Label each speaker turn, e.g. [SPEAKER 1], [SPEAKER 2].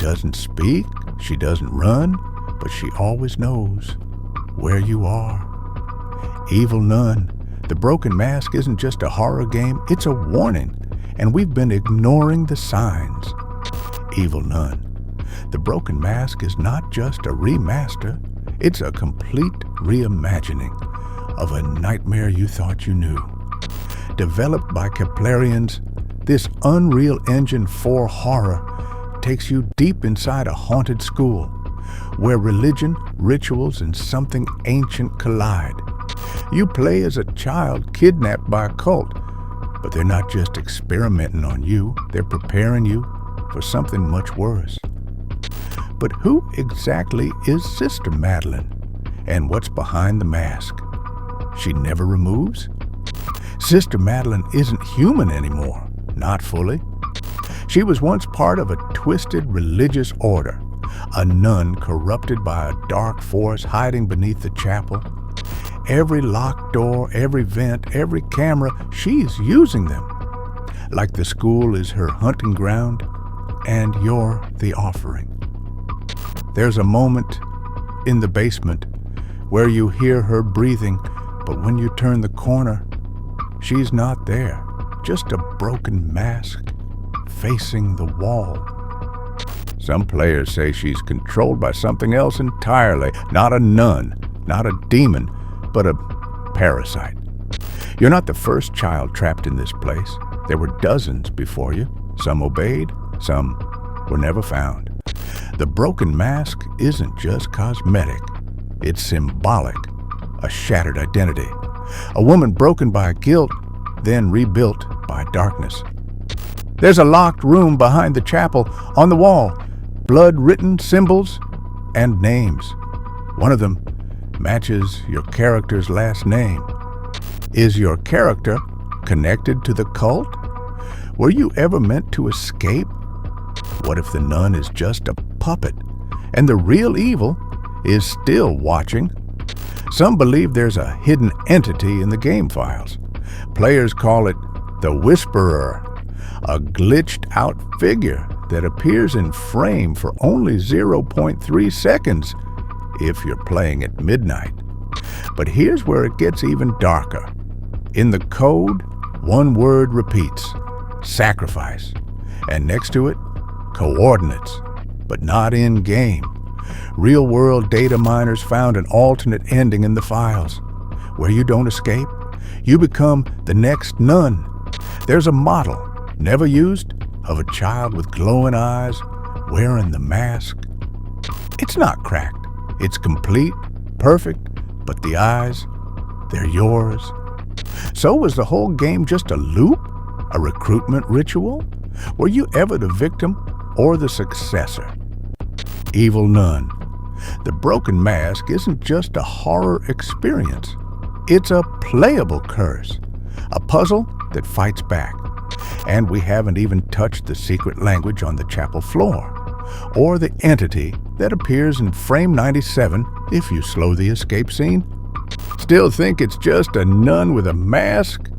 [SPEAKER 1] doesn't speak, she doesn't run, but she always knows where you are. Evil Nun, the broken mask isn't just a horror game, it's a warning, and we've been ignoring the signs. Evil Nun, the broken mask is not just a remaster, it's a complete reimagining of a nightmare you thought you knew. Developed by Keplerians, this Unreal Engine 4 horror takes you deep inside a haunted school, where religion, rituals, and something ancient collide. You play as a child kidnapped by a cult, but they're not just experimenting on you, they're preparing you for something much worse. But who exactly is Sister Madeline, and what's behind the mask? She never removes? Sister Madeline isn't human anymore, not fully. She was once part of a twisted religious order, a nun corrupted by a dark force hiding beneath the chapel. Every locked door, every vent, every camera, she's using them. Like the school is her hunting ground, and you're the offering. There's a moment in the basement where you hear her breathing, but when you turn the corner, she's not there, just a broken mask facing the wall. Some players say she's controlled by something else entirely, not a nun, not a demon, but a parasite. You're not the first child trapped in this place. There were dozens before you. Some obeyed, some were never found. The broken mask isn't just cosmetic. It's symbolic, a shattered identity. A woman broken by guilt, then rebuilt by darkness. There's a locked room behind the chapel. On the wall, blood-written symbols and names. One of them matches your character's last name. Is your character connected to the cult? Were you ever meant to escape? What if the nun is just a puppet and the real evil is still watching? Some believe there's a hidden entity in the game files. Players call it the Whisperer, a glitched-out figure that appears in frame for only 0.3 seconds if you're playing at midnight. But here's where it gets even darker. In the code, one word repeats: sacrifice. And next to it, coordinates, but not in-game. Real-world data miners found an alternate ending in the files. Where you don't escape, you become the next nun. There's a model, never used, of a child with glowing eyes, wearing the mask. It's not cracked. It's complete, perfect, but the eyes, they're yours. So was the whole game just a loop? A recruitment ritual? Were you ever the victim or the successor? Evil Nun. The broken mask isn't just a horror experience. It's a playable curse, a puzzle that fights back. And we haven't even touched the secret language on the chapel floor, or the entity that appears in frame 97 if you slow the escape scene. Still think it's just a nun with a mask?